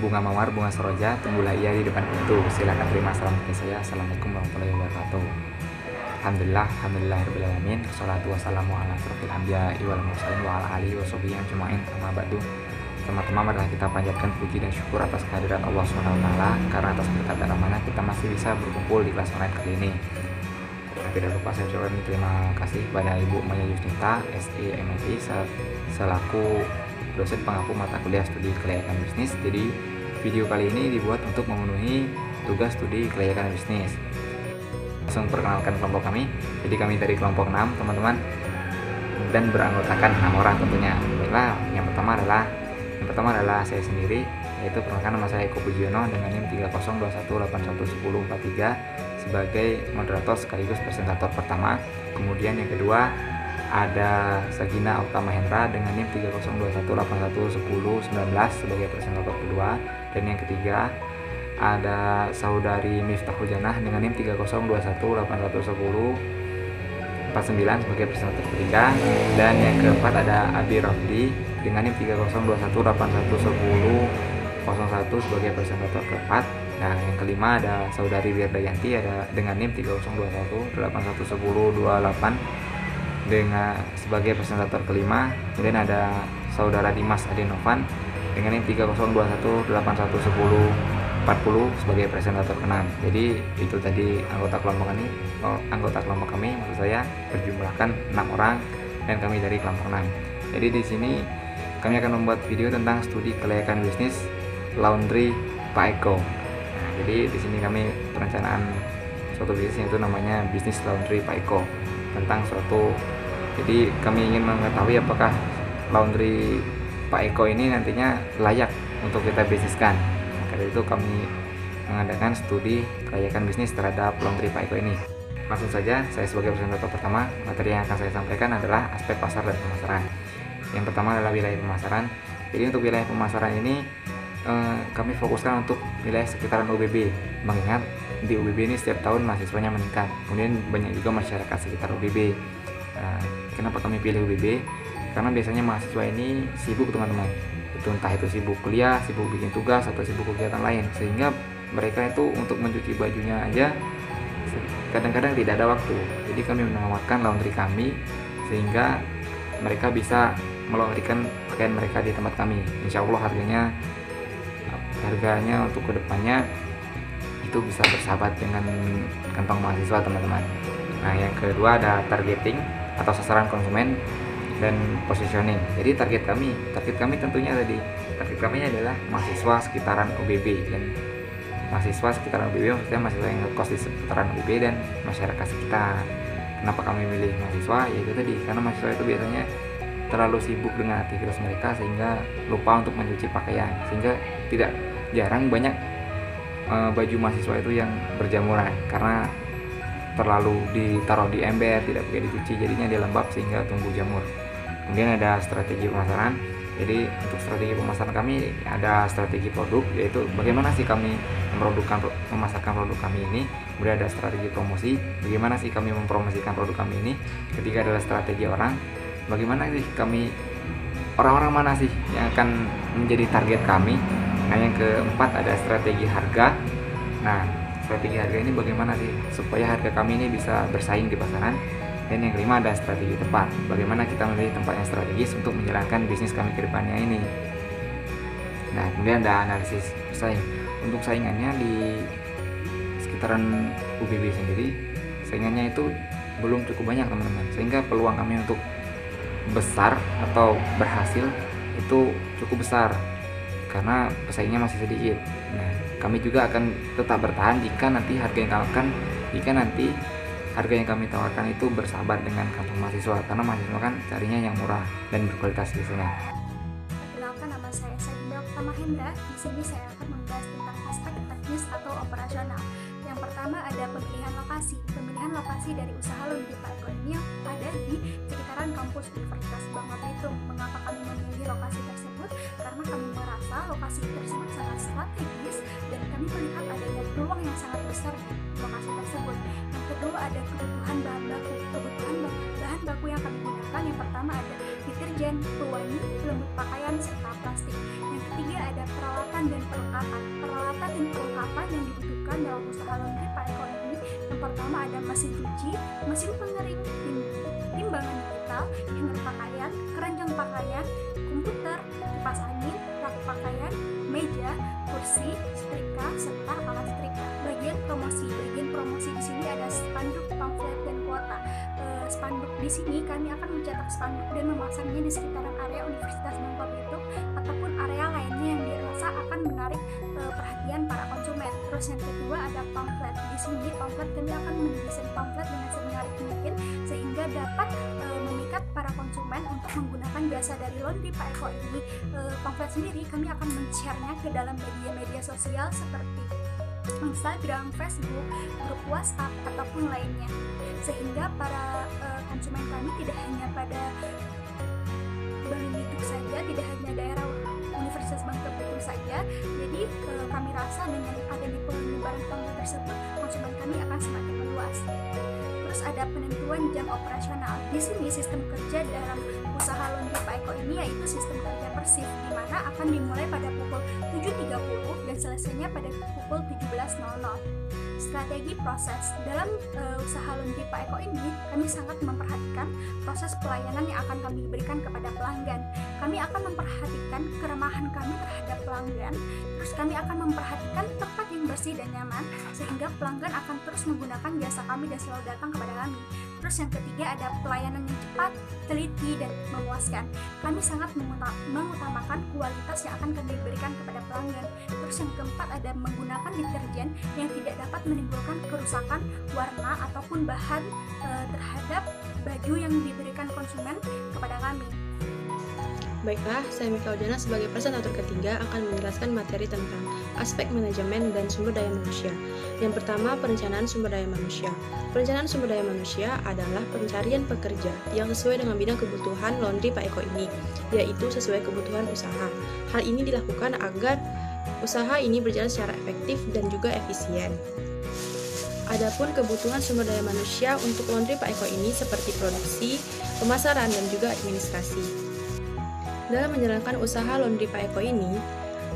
bunga mawar, bunga seroja, tumbuhlah ia di depan pintu. Silakan terima salam dari saya. Assalamualaikum warahmatullahi wabarakatuh. Alhamdulillahirabbil alamin. Wassalatu wassalamu ala asyrofil anbiya'i wal mursalin wa ala alihi washabihi ajmain. Amma ba'du. Pertama-tama marilah kita panjatkan puji dan syukur atas kehadiran Allah SWT, karena atas berkat dan amanah kita masih bisa berkumpul di kelas online kali ini. Dan tidak lupa saya ucapkan terima kasih kepada Ibu Maya Yusnita, SE MSI, selaku dosen pengampu mata kuliah studi kelayakan bisnis. Jadi video kali ini dibuat untuk memenuhi tugas studi kelayakan bisnis. Langsung perkenalkan kelompok kami. Jadi kami dari kelompok 6 teman-teman, dan beranggotakan 6 orang tentunya. Baiklah, yang pertama adalah saya sendiri, yaitu perkenalkan nama saya Eko Pujiono dengan NIM 3021811043 sebagai moderator sekaligus presentator pertama. Kemudian yang kedua ada Sagina Okta Mahendra dengan NIM 3021811019 sebagai presentator kedua. Dan yang ketiga ada Saudari Miftahul Janah dengan NIM 3021811049 sebagai presentator ketiga. Dan yang keempat ada Abi Rafdi dengan NIM 3021811001 sebagai presentator keempat. Nah, yang kelima ada Saudari Wirdayanti dengan NIM 3021811028 dengan sebagai presentator kelima. Kemudian ada Saudara Dimas Adenovan dengan NIM 3021811040 sebagai presentator keenam. Jadi itu tadi anggota kelompok kami maksud saya berjumlahkan 6 orang dan kami dari kelompok 6. Jadi di sini kami akan membuat video tentang studi kelayakan bisnis laundry Pak Eko. Nah, jadi di sini kami perencanaan suatu bisnis yaitu namanya bisnis laundry Pak Eko, tentang suatu. Jadi kami ingin mengetahui apakah laundry Pak Eko ini nantinya layak untuk kita bisniskan. Nah, karena itu kami mengadakan studi kelayakan bisnis terhadap laundry Pak Eko ini. Langsung saja, saya sebagai presentator pertama, materi yang akan saya sampaikan adalah aspek pasar dan pemasaran. Yang pertama adalah wilayah pemasaran. Jadi untuk wilayah pemasaran ini kami fokuskan untuk wilayah sekitaran UBB, mengingat di UBB ini setiap tahun mahasiswanya meningkat. Kemudian banyak juga masyarakat sekitar UBB. Kenapa kami pilih UBB? Karena biasanya mahasiswa ini sibuk teman-teman. Entah itu sibuk kuliah, sibuk bikin tugas, atau sibuk kegiatan lain, sehingga mereka itu untuk mencuci bajunya aja kadang-kadang tidak ada waktu. Jadi kami menawarkan laundry kami sehingga mereka bisa melaundrykan pakaian mereka di tempat kami. Insya Allah harganya untuk kedepannya itu bisa bersahabat dengan kantong mahasiswa teman-teman. Nah, yang kedua ada targeting atau sasaran konsumen dan positioning. Jadi target kami tentunya target kami adalah mahasiswa sekitaran UBB, dan mahasiswa sekitaran UBB maksudnya mahasiswa yang ngekos di sekitaran UBB dan masyarakat sekitar. Kenapa kami milih mahasiswa? Yaitu tadi karena mahasiswa itu biasanya terlalu sibuk dengan aktivitas mereka sehingga lupa untuk mencuci pakaian, sehingga tidak jarang banyak baju mahasiswa itu yang berjamuran karena terlalu ditaruh di ember, tidak pakai dicuci, jadinya dia lembab sehingga tumbuh jamur. Kemudian ada strategi pemasaran. Jadi untuk strategi pemasaran kami ada strategi produk, yaitu bagaimana sih kami memasarkan produk kami ini. Kemudian ada strategi promosi, bagaimana sih kami mempromosikan produk kami ini. Ketiga adalah strategi orang, bagaimana sih orang-orang mana sih yang akan menjadi target kami. Nah, yang keempat ada strategi harga. Nah, strategi harga ini bagaimana sih supaya harga kami ini bisa bersaing di pasaran. Dan yang kelima ada strategi tempat, bagaimana kita memilih tempat yang strategis untuk menjalankan bisnis kami ke depannya ini. Nah, kemudian ada analisis pesaing. Untuk saingannya di sekitaran UBB sendiri, saingannya itu belum cukup banyak teman-teman, sehingga peluang kami untuk besar atau berhasil itu cukup besar karena pesaingnya masih sedikit. Nah, kami juga akan tetap bertahan jika nanti harga yang kami tawarkan itu bersahabat dengan kantong mahasiswa, karena mahasiswa kan carinya yang murah dan berkualitas biasanya. Perkenalkan, nama saya Sagina Okta Mahendra. Di sini saya akan membahas tentang aspek teknis atau operasional. Yang pertama ada pemilihan lokasi. Pemilihan lokasi dari usaha laundry Pak Eko ini yang ada di sekitaran kampus Universitas Bangka Belitung. Mengapa kami memilih lokasi tersebut? Karena kami merasa lokasi tersebut sangat strategis dan kami melihat adanya peluang yang sangat besar di lokasi tersebut. Yang kedua ada kebutuhan bahan baku. Bahan baku yang kami gunakan yang pertama ada deterjen, pewangi, pelembut pakaian, serta plastik. Yang ketiga ada peralatan dan perlengkapan. Peralatan dan perlengkapan yang dibutuhkan dalam usaha laundry Pak Eko ini, yang pertama ada mesin cuci, mesin pengering, timbangan digital, hanger pakaian, keranjang pakaian, komputer, kipas angin, rak pakaian, meja, kursi, setrika, serta alat setrika. Bagian promosi di sini ada spanduk, pamflet, dan kuota. Spanduk di sini kami akan mencetak spanduk dan memasangnya di sekitaran area Universitas Bangka Belitung ataupun area lainnya yang dirasa akan menarik perhatian para konsumen. Terus yang kedua ada pamflet. Di sini pamflet kami akan mendesain pamflet dengan semenarik mungkin sehingga dapat memikat para konsumen untuk menggunakan jasa dari laundry Pak Eko ini. Pamflet sendiri kami akan men-share-nya ke dalam media-media sosial seperti Instagram, Facebook, grup WhatsApp, ataupun lainnya, sehingga para konsumen kami tidak hanya pada Bali Belitung saja, tidak hanya daerah Universitas Bangka Belitung saja. Jadi kami rasa dengan adanya penyebaran pamflet tersebut, konsumen kami akan semakin meluas. Terus ada penentuan jam operasional. Di sini sistem kerja dalam usaha laundry Pak Eko ini yaitu sistem kerja per shift, di mana akan dimulai pada pukul 7.30 dan selesainya pada pukul 17.00. Strategi proses dalam usaha laundry Pak Eko ini, kami sangat memperhatikan proses pelayanan yang akan kami berikan kepada pelanggan. Kami akan memperhatikan keramahan kami terhadap pelanggan. Terus kami akan memperhatikan tempat yang bersih dan nyaman sehingga pelanggan akan terus menggunakan jasa kami dan selalu datang kepada kami. Terus yang ketiga ada pelayanan yang cepat, teliti, dan memuaskan. Kami sangat mengutamakan kualitas yang akan kami berikan kepada pelanggan. Terus yang keempat ada menggunakan deterjen yang tidak dapat menimbulkan kerusakan warna ataupun bahan terhadap baju yang diberikan konsumen kepada kami. Baiklah, saya Mika Ujana sebagai presentator ketiga akan menjelaskan materi tentang aspek manajemen dan sumber daya manusia. Yang pertama, perencanaan sumber daya manusia. Perencanaan sumber daya manusia adalah pencarian pekerja yang sesuai dengan bidang kebutuhan laundry Pak Eko ini, yaitu sesuai kebutuhan usaha. Hal ini dilakukan agar usaha ini berjalan secara efektif dan juga efisien. Adapun kebutuhan sumber daya manusia untuk laundry Pak Eko ini seperti produksi, pemasaran, dan juga administrasi. Dalam menjalankan usaha laundry Pak Eko ini,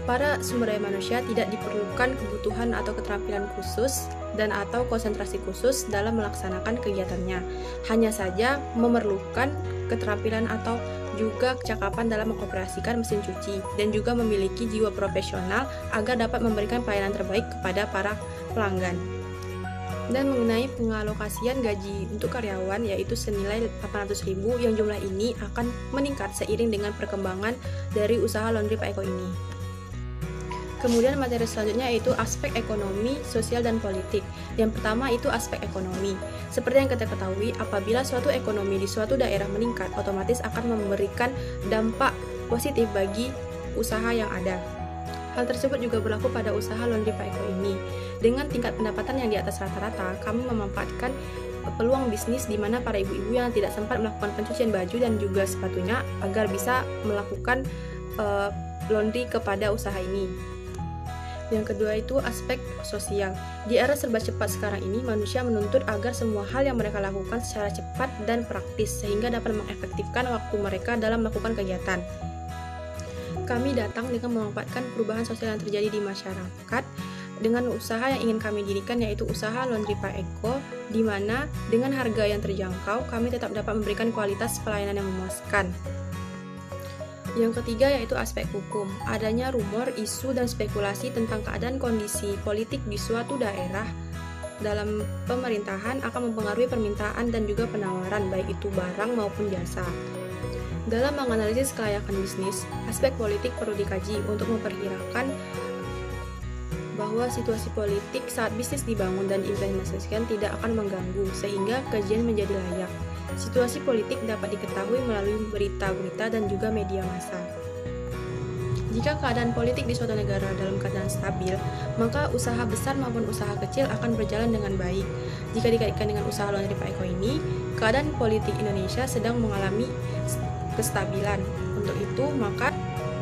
para sumber daya manusia tidak diperlukan kebutuhan atau keterampilan khusus dan atau konsentrasi khusus dalam melaksanakan kegiatannya. Hanya saja memerlukan keterampilan atau juga kecakapan dalam mengoperasikan mesin cuci dan juga memiliki jiwa profesional agar dapat memberikan pelayanan terbaik kepada para pelanggan. Dan mengenai pengalokasian gaji untuk karyawan yaitu senilai 800.000 yang jumlah ini akan meningkat seiring dengan perkembangan dari usaha laundry Pak Eko ini. Kemudian materi selanjutnya yaitu aspek ekonomi, sosial, dan politik. Yang pertama itu aspek ekonomi. Seperti yang kita ketahui, apabila suatu ekonomi di suatu daerah meningkat, otomatis akan memberikan dampak positif bagi usaha yang ada. Hal tersebut juga berlaku pada usaha laundry Pak Eko ini. Dengan tingkat pendapatan yang di atas rata-rata, kami memanfaatkan peluang bisnis di mana para ibu-ibu yang tidak sempat melakukan pencucian baju dan juga sepatunya agar bisa melakukan laundry kepada usaha ini. Yang kedua itu aspek sosial. Di era serba cepat sekarang ini, manusia menuntut agar semua hal yang mereka lakukan secara cepat dan praktis sehingga dapat mengefektifkan waktu mereka dalam melakukan kegiatan. Kami datang dengan memanfaatkan perubahan sosial yang terjadi di masyarakat dengan usaha yang ingin kami dirikan yaitu usaha laundry Pak Eko, di mana dengan harga yang terjangkau kami tetap dapat memberikan kualitas pelayanan yang memuaskan. Yang ketiga yaitu aspek hukum. Adanya rumor, isu, dan spekulasi tentang keadaan kondisi politik di suatu daerah dalam pemerintahan akan mempengaruhi permintaan dan juga penawaran baik itu barang maupun jasa. Dalam menganalisis kelayakan bisnis, aspek politik perlu dikaji untuk memperkirakan bahwa situasi politik saat bisnis dibangun dan diimplementasikan tidak akan mengganggu, sehingga kajian menjadi layak. Situasi politik dapat diketahui melalui berita-berita dan juga media massa. Jika keadaan politik di suatu negara dalam keadaan stabil, maka usaha besar maupun usaha kecil akan berjalan dengan baik. Jika dikaitkan dengan usaha laundry Pak Eko ini, keadaan politik Indonesia sedang mengalami kestabilan. Untuk itu, maka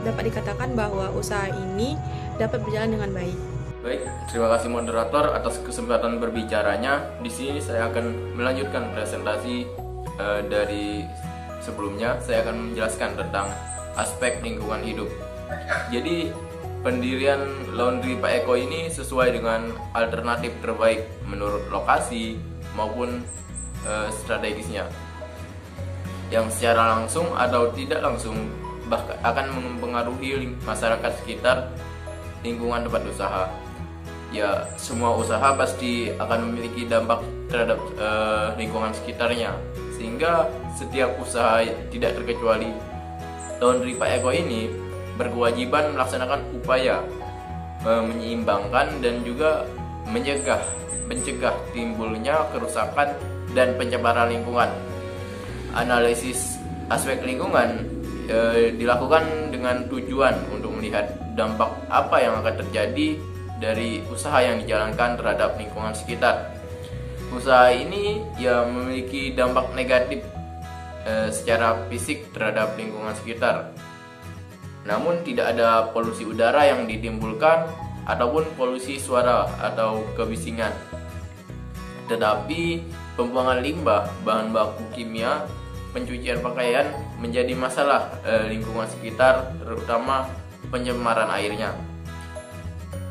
dapat dikatakan bahwa usaha ini dapat berjalan dengan baik. Baik, terima kasih moderator atas kesempatan berbicaranya. Di sini saya akan melanjutkan presentasi dari sebelumnya. Saya akan menjelaskan tentang aspek lingkungan hidup. Jadi pendirian laundry Pak Eko ini sesuai dengan alternatif terbaik menurut lokasi maupun strategisnya, yang secara langsung atau tidak langsung bahkan akan mempengaruhi masyarakat sekitar lingkungan tempat usaha. Ya, semua usaha pasti akan memiliki dampak terhadap lingkungan sekitarnya, sehingga setiap usaha tidak terkecuali laundry Pak Eko ini berkewajiban melaksanakan upaya menyeimbangkan dan juga mencegah timbulnya kerusakan dan pencemaran lingkungan. Analisis aspek lingkungan dilakukan dengan tujuan untuk melihat dampak apa yang akan terjadi dari usaha yang dijalankan terhadap lingkungan sekitar. Usaha ini ya memiliki dampak negatif secara fisik terhadap lingkungan sekitar. Namun tidak ada polusi udara yang ditimbulkan ataupun polusi suara atau kebisingan. Tetapi pembuangan limbah, bahan baku kimia, pencucian pakaian menjadi masalah lingkungan sekitar, terutama pencemaran airnya.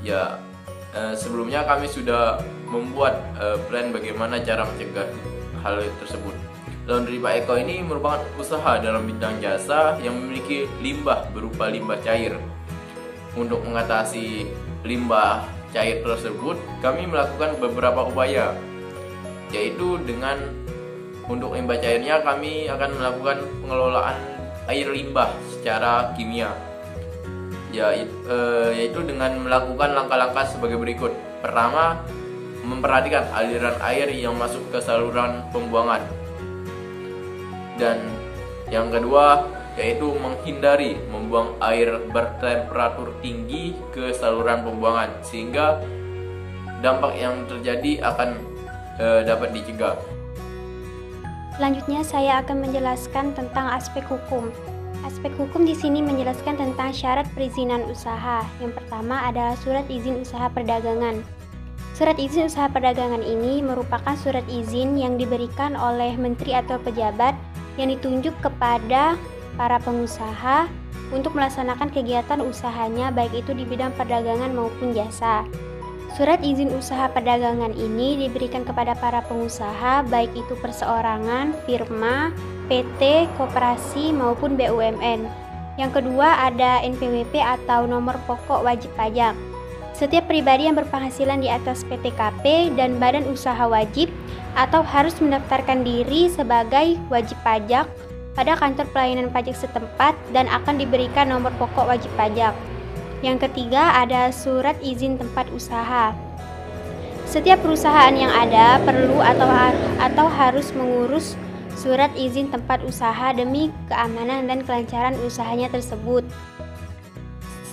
Ya, sebelumnya kami sudah membuat plan bagaimana cara mencegah hal tersebut. Laundry Pak Eko ini merupakan usaha dalam bidang jasa yang memiliki limbah berupa limbah cair. Untuk mengatasi limbah cair tersebut, kami melakukan beberapa upaya, yaitu untuk limbah cairnya kami akan melakukan pengelolaan air limbah secara kimia, yaitu dengan melakukan langkah-langkah sebagai berikut. Pertama, memperhatikan aliran air yang masuk ke saluran pembuangan. Dan yang kedua, yaitu menghindari membuang air bertemperatur tinggi ke saluran pembuangan, sehingga dampak yang terjadi akan dapat dicegah. Selanjutnya saya akan menjelaskan tentang aspek hukum. Aspek hukum di sini menjelaskan tentang syarat perizinan usaha. Yang pertama adalah surat izin usaha perdagangan. Surat izin usaha perdagangan ini merupakan surat izin yang diberikan oleh menteri atau pejabat yang ditunjuk kepada para pengusaha untuk melaksanakan kegiatan usahanya, baik itu di bidang perdagangan maupun jasa. Surat izin usaha perdagangan ini diberikan kepada para pengusaha, baik itu perseorangan, firma, PT, koperasi maupun BUMN. Yang kedua ada NPWP atau nomor pokok wajib pajak. Setiap pribadi yang berpenghasilan di atas PTKP dan badan usaha wajib atau harus mendaftarkan diri sebagai wajib pajak pada kantor pelayanan pajak setempat dan akan diberikan nomor pokok wajib pajak. Yang ketiga ada surat izin tempat usaha. Setiap perusahaan yang ada perlu atau harus mengurus surat izin tempat usaha demi keamanan dan kelancaran usahanya tersebut.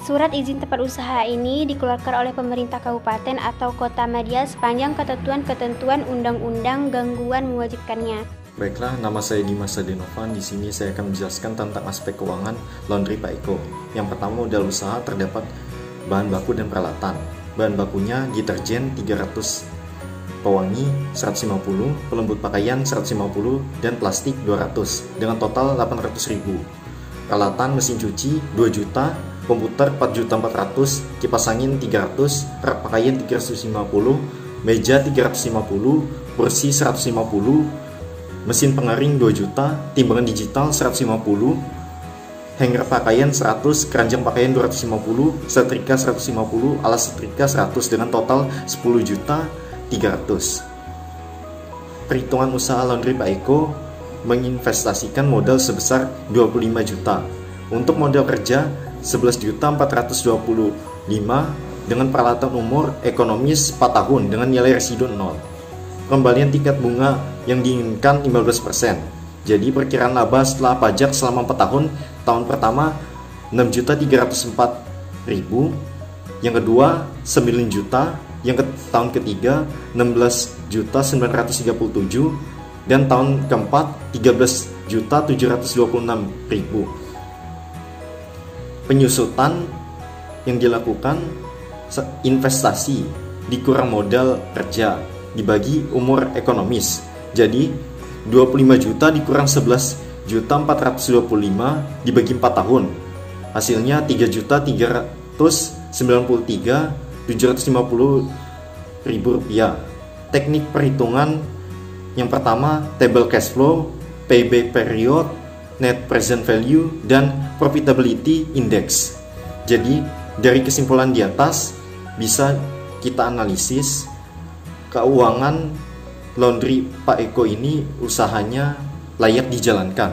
Surat izin tempat usaha ini dikeluarkan oleh pemerintah kabupaten atau kota media sepanjang ketentuan undang-undang gangguan mewajibkannya. Baiklah, nama saya Dimas Adenovan. Di sini saya akan menjelaskan tentang aspek keuangan laundry Pak Eko. Yang pertama, modal usaha terdapat bahan baku dan peralatan. Bahan bakunya deterjen 300, pewangi 150, pelembut pakaian 150, dan plastik 200 dengan total 800.000. Peralatan mesin cuci 2 juta, komputer 4.400.000, kipas angin 300, rak pakaian 350, meja 350, kursi 150, mesin pengering 2 juta, timbangan digital 150, hanger pakaian 100, keranjang pakaian 250, setrika 150, alas setrika 100 dengan total 10.300.000. Perhitungan usaha laundry Pak Eko menginvestasikan modal sebesar 25 juta. Untuk modal kerja 11.425.000 dengan peralatan umur ekonomis 4 tahun dengan nilai residu 0. Kembalian tingkat bunga yang diinginkan 15%. Jadi perkiraan laba setelah pajak selama 4 tahun. Tahun pertama 6.304.000, yang kedua 9 juta, tahun ketiga 16.937, dan tahun keempat 13.726.000. Penyusutan yang dilakukan investasi dikurang modal kerja dibagi umur ekonomis. Jadi 25 juta dikurang 11.425 dibagi 4 tahun. Hasilnya 3.393.750.000 rupiah. Teknik perhitungan yang pertama, table cash flow, payback period, net present value, dan profitability index. Jadi dari kesimpulan di atas bisa kita analisis keuangan laundry Pak Eko ini usahanya layak dijalankan.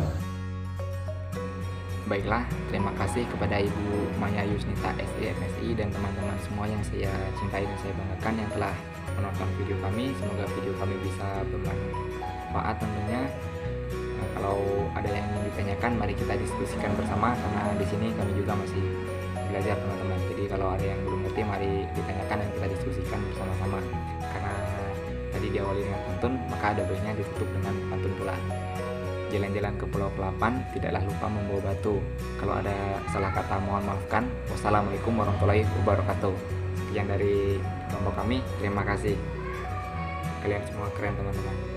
Baiklah, terima kasih kepada Ibu Maya Yusnita SE MSI dan teman-teman semua yang saya cintai dan saya banggakan yang telah menonton video kami. Semoga video kami bisa bermanfaat tentunya. Nah, kalau ada yang ingin ditanyakan, mari kita diskusikan bersama karena di sini kami juga masih belajar teman-teman. Jadi kalau ada yang belum ngerti, mari ditanyakan dan kita diskusikan bersama-sama. Karena tadi diawali dengan pantun, maka ada baiknya ditutup dengan pantun pula. Jalan-jalan ke Pulau Kelapan, tidaklah lupa membawa batu. Kalau ada salah kata mohon maafkan. Wassalamualaikum warahmatullahi wabarakatuh. Sekian dari kelompok kami, terima kasih. Kalian semua keren teman-teman.